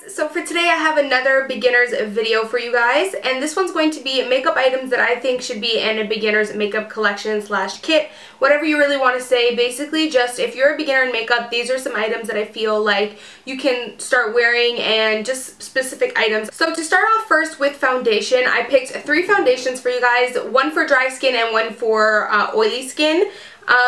So for today I have another beginner's video for you guys, and this one's going to be makeup items that I think should be in a beginner's makeup collection slash kit, whatever you really want to say. Basically, just if you're a beginner in makeup, these are some items that I feel like you can start wearing, and just specific items. So to start off first with foundation, I picked 3 foundations for you guys, one for dry skin and one for oily skin.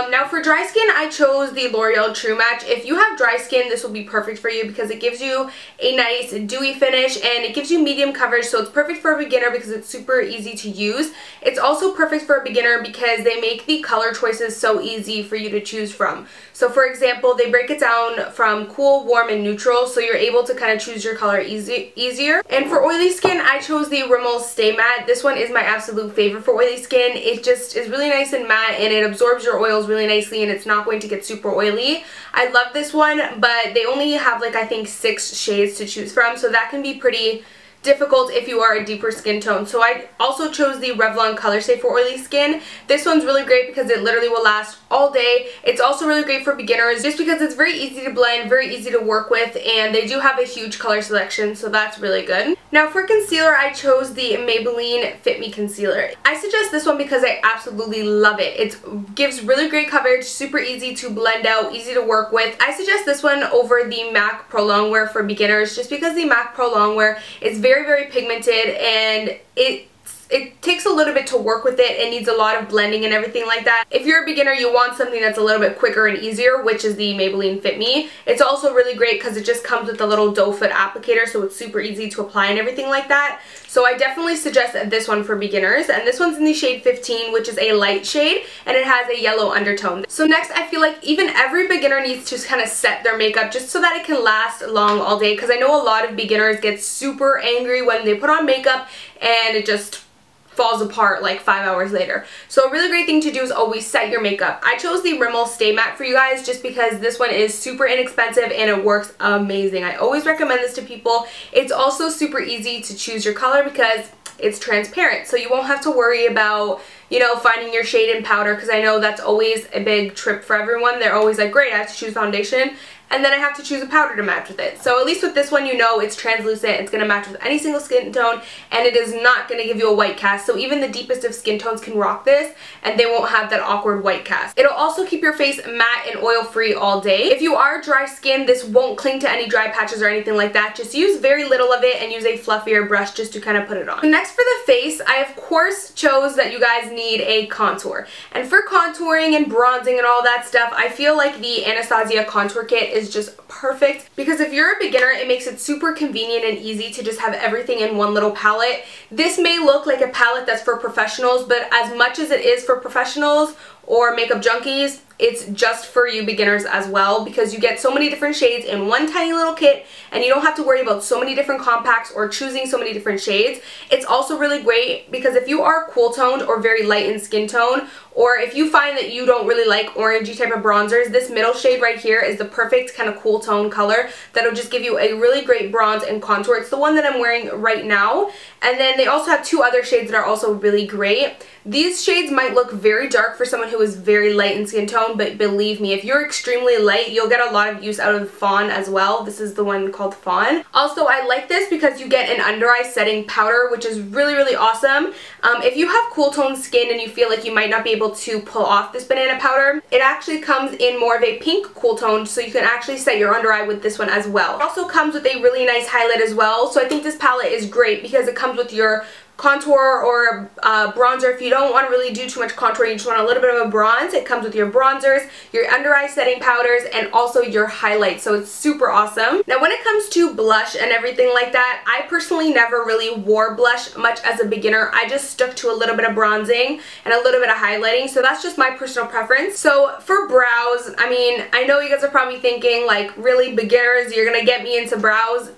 Now for dry skin, I chose the L'Oreal True Match. If you have dry skin, this will be perfect for you because it gives you a nice dewy finish and it gives you medium coverage, so it's perfect for a beginner because it's super easy to use. It's also perfect for a beginner because they make the color choices so easy for you to choose from. So for example, they break it down from cool, warm, and neutral, so you're able to kind of choose your color easier. And for oily skin, I chose the Rimmel Stay Matte. This one is my absolute favorite for oily skin. It just is really nice and matte, and it absorbs your oils really nicely, and it's not going to get super oily. I love this one, but they only have like I think 6 shades to choose from, so that can be pretty difficult if you are a deeper skin tone. So I also chose the Revlon ColorStay for oily skin. This one's really great because it literally will last all day. It's also really great for beginners just because it's very easy to blend, very easy to work with, and they do have a huge color selection, so that's really good. Now for concealer, I chose the Maybelline Fit Me Concealer. I suggest this one because I absolutely love it. It gives really great coverage, super easy to blend out, easy to work with. I suggest this one over the MAC Pro Longwear for beginners just because the MAC Pro Longwear is very pigmented, and it takes a little bit to work with it. It needs a lot of blending and everything like that. If you're a beginner, you want something that's a little bit quicker and easier, which is the Maybelline Fit Me. It's also really great because it just comes with a little doe foot applicator, so it's super easy to apply and everything like that. So I definitely suggest this one for beginners, and this one's in the shade 15, which is a light shade, and it has a yellow undertone. So next, I feel like even every beginner needs to kind of set their makeup just so that it can last long all day, because I know a lot of beginners get super angry when they put on makeup and it just falls apart like 5 hours later. So a really great thing to do is always set your makeup. I chose the Rimmel Stay Matte for you guys just because this one is super inexpensive and it works amazing. I always recommend this to people. It's also super easy to choose your color because it's transparent, so you won't have to worry about, you know, finding your shade in powder, because I know that's always a big trip for everyone. They're always like, great, I have to choose foundation, and then I have to choose a powder to match with it. So at least with this one, you know it's translucent, it's going to match with any single skin tone, and it is not going to give you a white cast. So even the deepest of skin tones can rock this, and they won't have that awkward white cast. It'll also keep your face matte and oil free all day. If you are dry skin, this won't cling to any dry patches or anything like that. Just use very little of it and use a fluffier brush just to kind of put it on. Next for the face, I of course chose that you guys need a contour. And for contouring and bronzing and all that stuff, I feel like the Anastasia contour kit is just perfect, because if you're a beginner, it makes it super convenient and easy to just have everything in one little palette. This may look like a palette that's for professionals, but as much as it is for professionals or makeup junkies, it's just for you beginners as well, because you get so many different shades in one tiny little kit, and you don't have to worry about so many different compacts or choosing so many different shades. It's also really great because if you are cool toned or very light in skin tone, or if you find that you don't really like orangey type of bronzers, this middle shade right here is the perfect kind of cool tone color that'll just give you a really great bronze and contour. It's the one that I'm wearing right now. And then they also have 2 other shades that are also really great. These shades might look very dark for someone who is very light in skin tone, but believe me, if you're extremely light, you'll get a lot of use out of the Fawn as well. This is the one called Fawn. Also, I like this because you get an under eye setting powder, which is really awesome. If you have cool toned skin and you feel like you might not be able to pull off this banana powder, it actually comes in more of a pink cool tone, so you can actually set your under eye with this one as well. It also comes with a really nice highlight as well, so I think this palette is great because it comes with your contour or bronzer. If you don't want to really do too much contour, you just want a little bit of a bronze, it comes with your bronzers, your under eye setting powders, and also your highlights, so it's super awesome. Now when it comes to blush and everything like that, I personally never really wore blush much as a beginner. I just stuck to a little bit of bronzing and a little bit of highlighting, so that's just my personal preference. So for brows, I mean, I know you guys are probably thinking like, really, beginners, you're gonna get me into brows?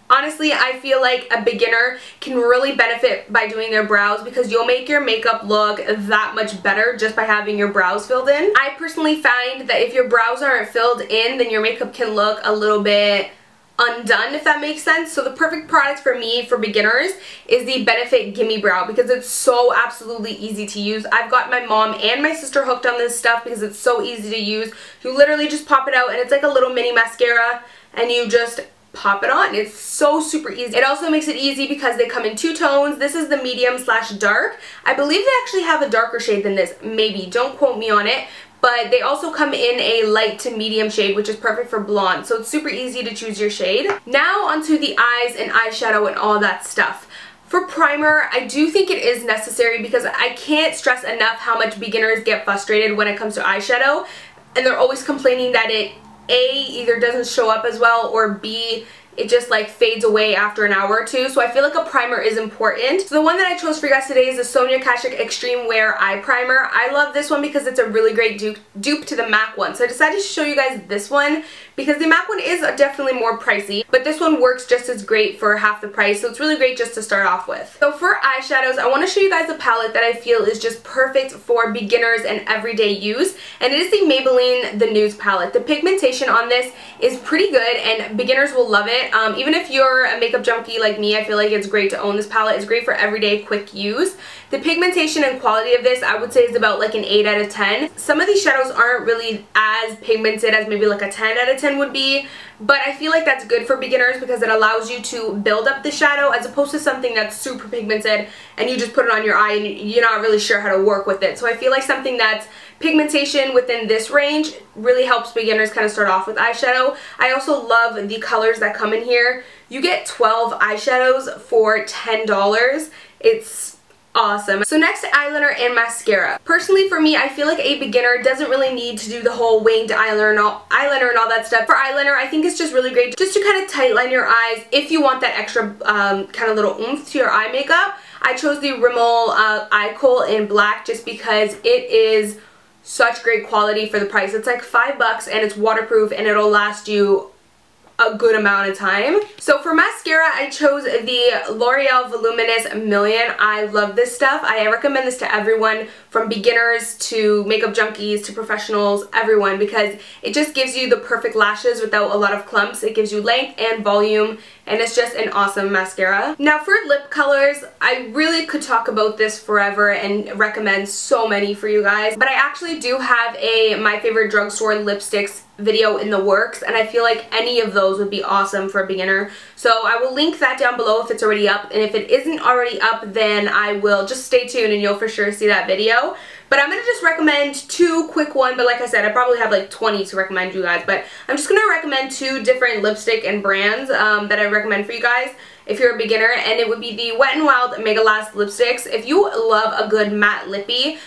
Honestly, I feel like a beginner can really benefit by doing their brows because you'll make your makeup look that much better just by having your brows filled in. I personally find that if your brows aren't filled in, then your makeup can look a little bit undone, if that makes sense. So the perfect product for me for beginners is the Benefit Gimme Brow because it's so absolutely easy to use. I've got my mom and my sister hooked on this stuff because it's so easy to use. You literally just pop it out and it's like a little mini mascara, and you just pop it on. It's so super easy. It also makes it easy because they come in 2 tones. This is the medium slash dark. I believe they actually have a darker shade than this, maybe. Don't quote me on it. But they also come in a light to medium shade, which is perfect for blonde. So it's super easy to choose your shade. Now onto the eyes and eyeshadow and all that stuff. For primer, I do think it is necessary because I can't stress enough how much beginners get frustrated when it comes to eyeshadow. And they're always complaining that it A, either doesn't show up as well, or B, it just like fades away after an hour or two. So I feel like a primer is important. So the one that I chose for you guys today is the Sonia Kashuk Extreme Wear Eye Primer. I love this one because it's a really great dupe to the MAC one. So I decided to show you guys this one because the MAC one is definitely more pricey, but this one works just as great for half the price. So it's really great just to start off with. So for eyeshadows, I want to show you guys a palette that I feel is just perfect for beginners and everyday use. And it is the Maybelline The Nudes palette. The pigmentation on this is pretty good and beginners will love it. Even if you're a makeup junkie like me, I feel like it's great to own this palette. It's great for everyday quick use. The pigmentation and quality of this, I would say, is about like an 8 out of 10. Some of these shadows aren't really as pigmented as maybe like a 10 out of 10 would be, but I feel like that's good for beginners because it allows you to build up the shadow as opposed to something that's super pigmented and you just put it on your eye and you're not really sure how to work with it. So I feel like something that's pigmentation within this range really helps beginners kind of start off with eyeshadow. I also love the colors that come in here. You get 12 eyeshadows for $10. It's awesome. So next, eyeliner and mascara. Personally for me, I feel like a beginner doesn't really need to do the whole winged eyeliner and all that stuff. For eyeliner, I think it's just really great just to kind of tightline your eyes if you want that extra kind of little oomph to your eye makeup. I chose the Rimmel Eye Kohl in black just because it is such great quality for the price. It's like $5 and it's waterproof and it'll last you a good amount of time. So for mascara, I chose the L'Oreal Voluminous Million. I love this stuff. I recommend this to everyone from beginners to makeup junkies to professionals, everyone, because it just gives you the perfect lashes without a lot of clumps. It gives you length and volume and it's just an awesome mascara. Now for lip colors, I really could talk about this forever and recommend so many for you guys, but I actually do have a My Favorite Drugstore lipsticks video in the works and I feel like any of those would be awesome for a beginner. So I will link that down below if it's already up, and if it isn't already up then I will just stay tuned and you'll for sure see that video. But I'm going to just recommend 2 quick ones, but like I said, I probably have like 20 to recommend you guys, but I'm just going to recommend 2 different lipstick and brands that I recommend for you guys if you're a beginner, and it would be the Wet n Wild Mega Last lipsticks. If you love a good matte lippy,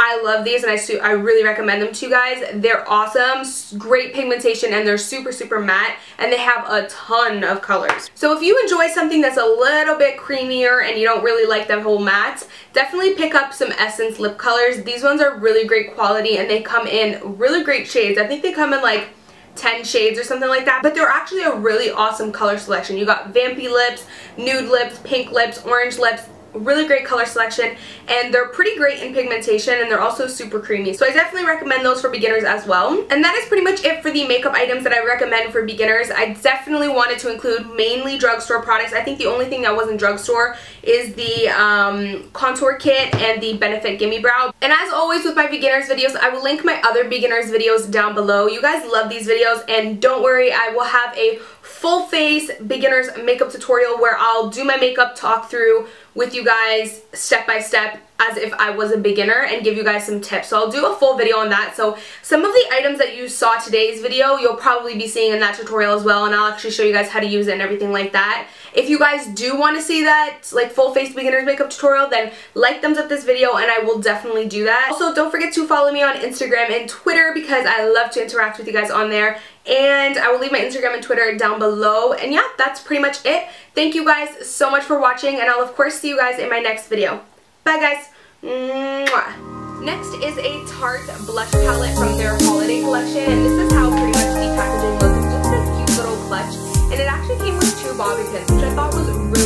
I love these and I really recommend them to you guys. They're awesome, great pigmentation, and they're super, super matte, and they have a ton of colors. So if you enjoy something that's a little bit creamier and you don't really like that whole matte, definitely pick up some Essence lip colors. These ones are really great quality and they come in really great shades. I think they come in like 10 shades or something like that, but they're actually a really awesome color selection. You got vampy lips, nude lips, pink lips, orange lips, really great color selection, and they're pretty great in pigmentation, and they're also super creamy. So I definitely recommend those for beginners as well. And that is pretty much it for the makeup items that I recommend for beginners. I definitely wanted to include mainly drugstore products. I think the only thing that wasn't drugstore is the contour kit and the Benefit Gimme Brow. And as always with my beginners videos, I will link my other beginners videos down below. You guys love these videos, and don't worry, I will have a full face beginners makeup tutorial where I'll do my makeup, talk through with you guys step by step as if I was a beginner, and give you guys some tips. So I'll do a full video on that. So some of the items that you saw today's video, you'll probably be seeing in that tutorial as well, and I'll actually show you guys how to use it and everything like that. If you guys do want to see that like full face beginners makeup tutorial, then like thumbs up this video and I will definitely do that. Also, don't forget to follow me on Instagram and Twitter because I love to interact with you guys on there, and I will leave my Instagram and Twitter down below. And yeah, that's pretty much it. Thank you guys so much for watching, and I'll of course see you guys in my next video. Bye guys. Mwah. Next is a Tarte blush palette from their holiday collection, and this is how pretty much the packaging looks. It's just this cute little clutch, and it actually came with 2 bobby pins, which I thought was really